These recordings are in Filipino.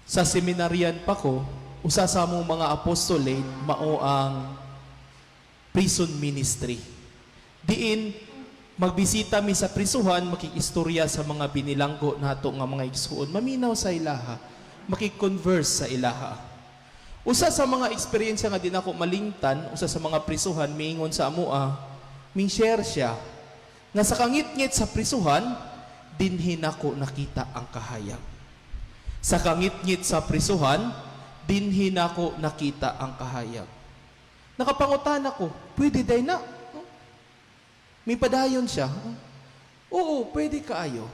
Sa seminaryan pa ko, usa sa among mga apostolate mao ang prison ministry. Diin magbisita mi sa prisuhan, makikistorya sa mga binilanggo nato nga mga igsuon, maminaw sa ilaha, makik-converse sa ilaha. Usa sa mga eksperyensya nga din ako malingtan, usa sa mga prisuhan miingon sa amoa, ming share siya nga sa kangit-ngit sa prisuhan dinhin ako nakita ang kahayag. Sa kangit-ngit sa prisuhan, dinhin ako nakita ang kahayag. Nakapangutan ako, pwede day na. May padayon siya. Oo, pwede kaayo.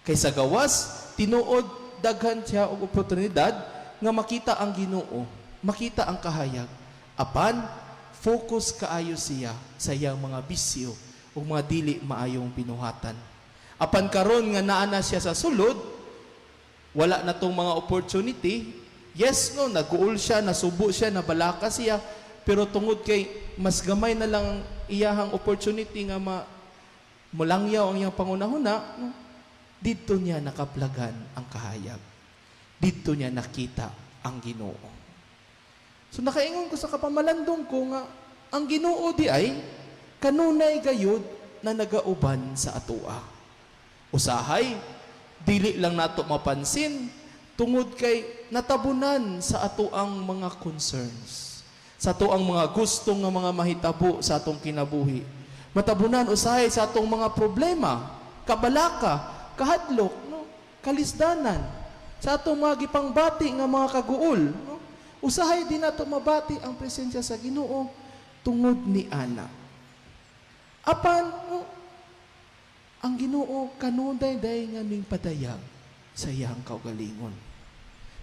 Kaysa gawas, tinuod daghan siya og oportunidad nga makita ang Ginoo, makita ang kahayag. Apan, focus kaayo siya sa iyang mga bisyo ug mga dili maayong binuhatan. Apan karon nga naa na siya sa sulod, wala na tong mga opportunity. Yes, no, nag-uul siya, nasubo siya, nabalaka siya, pero tungod kay mas gamay na lang iyahang opportunity nga mulangyaw ang iyang pangunahuna, no? Dito niya nakaplagan ang kahayag. Dito niya nakita ang Ginoo. So nakaingon ko sa kapamalandong ko nga ang Ginoo di ay kanunay gayud na nagauban sa atoa. Usahay, dili lang nato mapansin tungod kay natabunan sa ato ang mga concerns, sa ato ang mga gusto nga mga mahitabo sa atong kinabuhi. Matabunan usahay sa atong mga problema, kabalaka, kahadlok, no? Kalisdanan, sa atong mga gipangbati nga mga kaguol. No? Usahay din nato mabati ang presensya sa Ginoo tungod ni ana. Apan, no? Ang Ginoo kanunay day nga ming padayag sa iyang kaugalingon.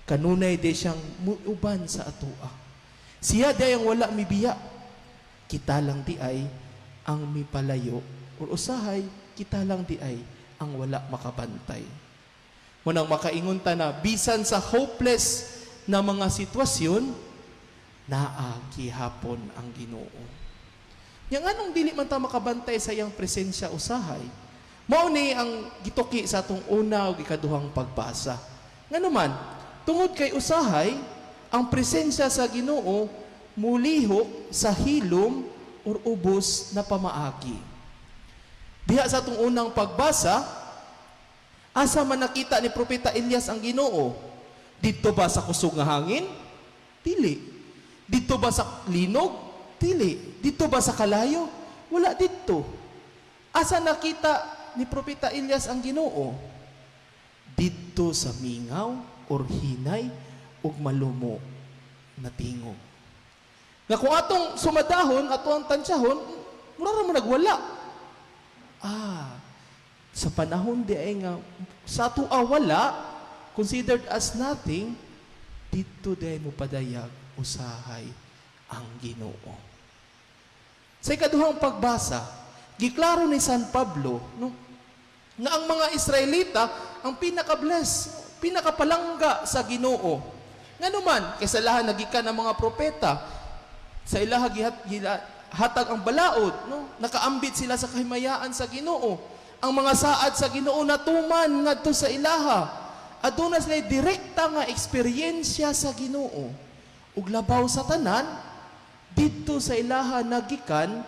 Kanunay day siyang muuban sa atoa. Siya day ang wala mibiya. Kita lang di ay ang mipalayo o usahay, kita lang di ay ang wala makabantay. Munang makaingon ta na bisan sa hopeless na mga sitwasyon, naagihapon ang Ginoo. Yang anong dili man ta makabantay sa iyang presensya usahay, mao ni ang gituki sa atong una ug ikaduhang pagbasa. Nganuman, tungod kay usahay, ang presensya sa Ginoo mulihok sa hilom or ubos na pamaagi. Diha sa atong unang pagbasa, asa man nakita ni Propeta Elias ang Ginoo? Dito ba sa kusog nga hangin? Dili. Dito ba sa linog? Dili. Dito ba sa kalayo? Wala dito. Asa nakita ni Propeta Elias ang Ginoo? Dito sa mingaw or hinay ug malumo na tingog. Nga kung atong sumadahon, atong tansyahon, mura mo nagwala. Sa panahon di ay nga, sa ato wala, considered as nothing, dito di ay mo padayag, usahay ang Ginoo. Sa ikaduhang pagbasa, giklaro ni San Pablo, no, nga ang mga Israelita ang pinaka-bless, pinakapalangga sa Ginoo. Nganuman, kesalahan nagikan ang mga propeta, sa ilaha hatag ang balaod, no? Nakaambit sila sa kahimayaan sa Ginoo. Ang mga saad sa Ginoo natuman ngadto sa ilaha. Aduna sila direkta nga eksperyensya sa Ginoo. Ug labaw sa tanan, didto sa ilaha nagikan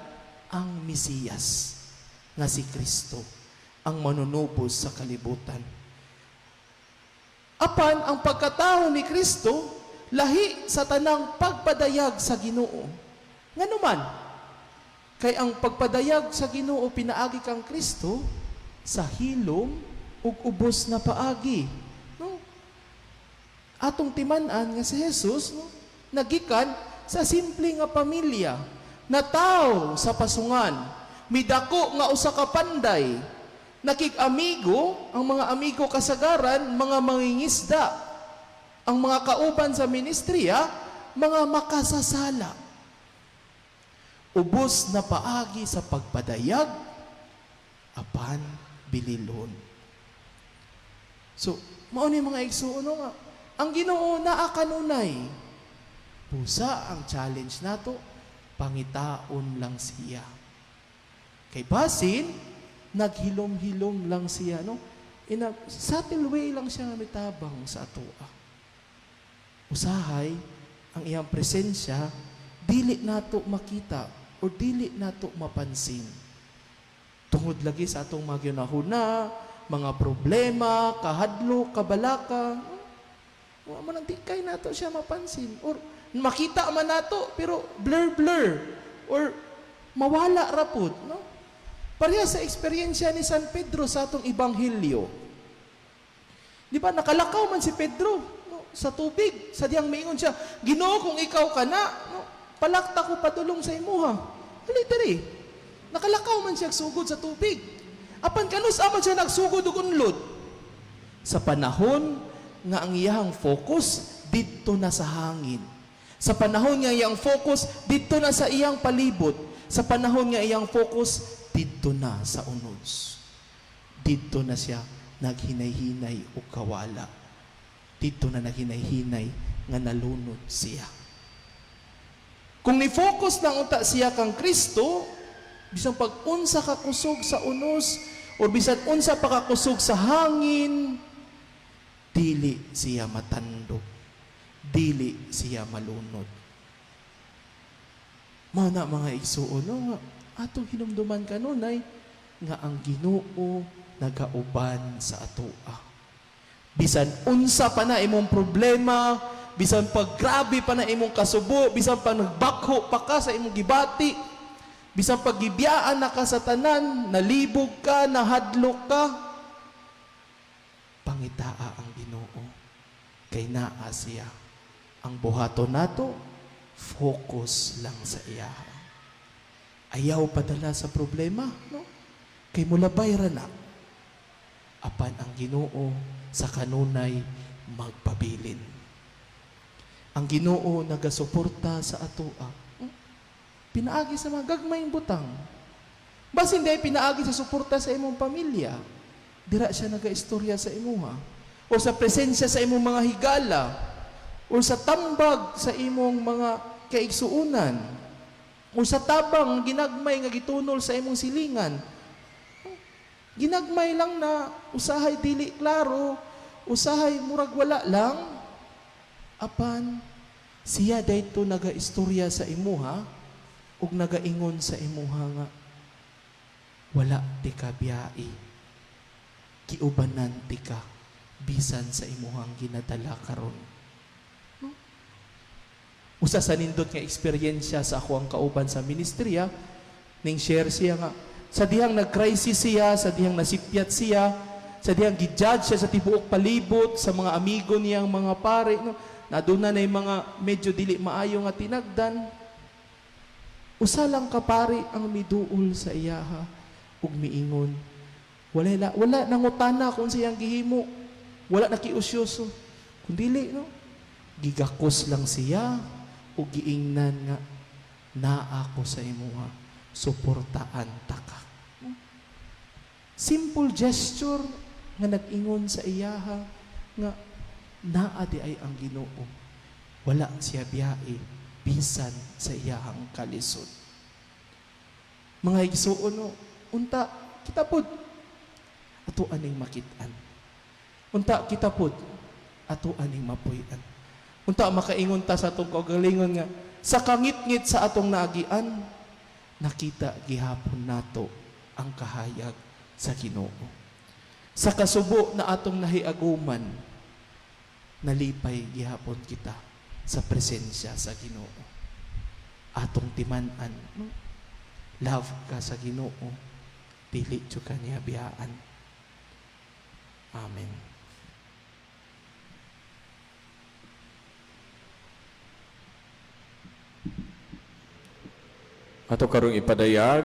ang Mesiyas nga si Kristo, ang manunubos sa kalibutan. Apan ang pagkatao ni Kristo lahi sa tanang pagpadayag sa Ginoo. Nganuman, kay ang pagpadayag sa Ginoo pinaagi kang Kristo sa hilom ug ubos na paagi. No? Atong timan-an nga si Jesus, no, nagikan sa simple nga pamilya, na tao sa pasungan, midako nga usa ka panday, nakig-amigo, ang mga amigo kasagaran, mga mangingisda, ang mga kauban sa ministriya, mga makasasala. Ubos na paagi sa pagpadayag, apan bililon. So, mao ni mga igsuon nga, ang Ginoo naa kanunay. Pusa ang challenge nato, pangitaon lang siya. Kay basin, naghilom-hilom lang siya, no? In a subtle way lang siya mitabang sa atoa. usahay ang iyang presensya dili nato makita o dili nato mapansin. Tungod lagi sa atong mga ginahuna, mga problema, kahadlo, kabalaka, wa man ang di kay nato siya mapansin or makita man nato pero blur or mawala rapod, no? Pareha sa eksperyensya ni San Pedro sa atong ebanghelyo. Di ba nakalakaw man si Pedro, no, sa tubig, sa diyang maingon siya, Ginoo kung ikaw ka na, no, palakta ko padulong sa imuha. Dali. Nakalakaw man siya sugod sa tubig. Apan kanus aman siya nagsugod ug unlod. Sa panahon nga ang iyang focus dito na sa hangin. Sa panahon nga iyang focus dito na sa iyang palibot. Sa panahon nga iyang focus dito na sa unos. Dito na siya naghinay-hinay o kawala. Dito na naghinay-hinay nga nalunod siya. Kung ni-focus lang unta siya kang Kristo, bisan pag-unsa ka kusog sa unos, o bisan unsa pa ka kusog sa hangin, dili siya matandog. Dili siya malunod. Mana mga igsuon, no, nga, atong hinumduman kanunay, nga ang Ginoo nagauban sa atoa. Bisan unsa pa na imong problema, bisan pag grabe pa na imong kasubo, bisan pag nagbakho pa ka sa imong gibati, bisan pag gibiyaan na ka sa tanan, nalibog ka, nahadlok ka, pangitaa ang Ginoo. Kay naa siya. Ang buhaton nato, focus lang sa iya. Ayaw padala sa problema, no? Kay mulabay ra na. Apan ang Ginoo sa kanunay magpabilin. Ang Ginoo nagasuporta sa atoa. Pinaagi sa mga gagmayng butang. Bas hindi pinaagi sa suporta sa imong pamilya. Dira siya nagaistorya sa imuha. O sa presensya sa imong mga higala. O sa tambag sa imong mga kaigsuunan. O sa tabang ginagmay nga gitunol sa imong silingan. Ginagmay lang na usahay dili klaro, usahay murag wala lang. Apan siya dayto nagaistorya sa imuha ug nagaingon sa imuha nga wala ti ka biyai. Kiubanan ti ka bisan sa imuhang ginadala karon. Usa sa nindot nga eksperyensya sa ako ang kauban sa ministeriya, ning share siya nga, sa dihang nag-crisis siya, sa dihang nasipyat siya, sa dihang gijudge siya sa tibuok palibot, sa mga amigo niyang mga pare, no? Naduna na yung mga medyo dili maayo nga tinagdan. Usa lang ka pare ang miduol sa iyaha, ug miingon, wala nangutana kung siyang gihimo, wala nakiusyoso, kundili, no? Gigakos lang siya, o giingnan nga, naa ko sa imuha, suportaan taka. Simple gesture nga nag-ingon sa iyaha nga naa di ay ang Ginoo. Wala siya biyai bisan sa iyahang kalisod. Mga igsuon, no, unta kita pod ato aning makitaan. Unta kita pod ato aning mapuy-an. Unta makaingon ta sa atong kaugalingon nga sa kangit-ngit sa atong naagian, nakita gihapon nato ang kahayag sa Ginoo. Sa kasubo na atong nahiaguman, nalipay gihapon kita sa presensya sa Ginoo. Atong timan-an, no? Love ka sa Ginoo, dili jud ka niya biyaan. Amen. Ato karong ipadayag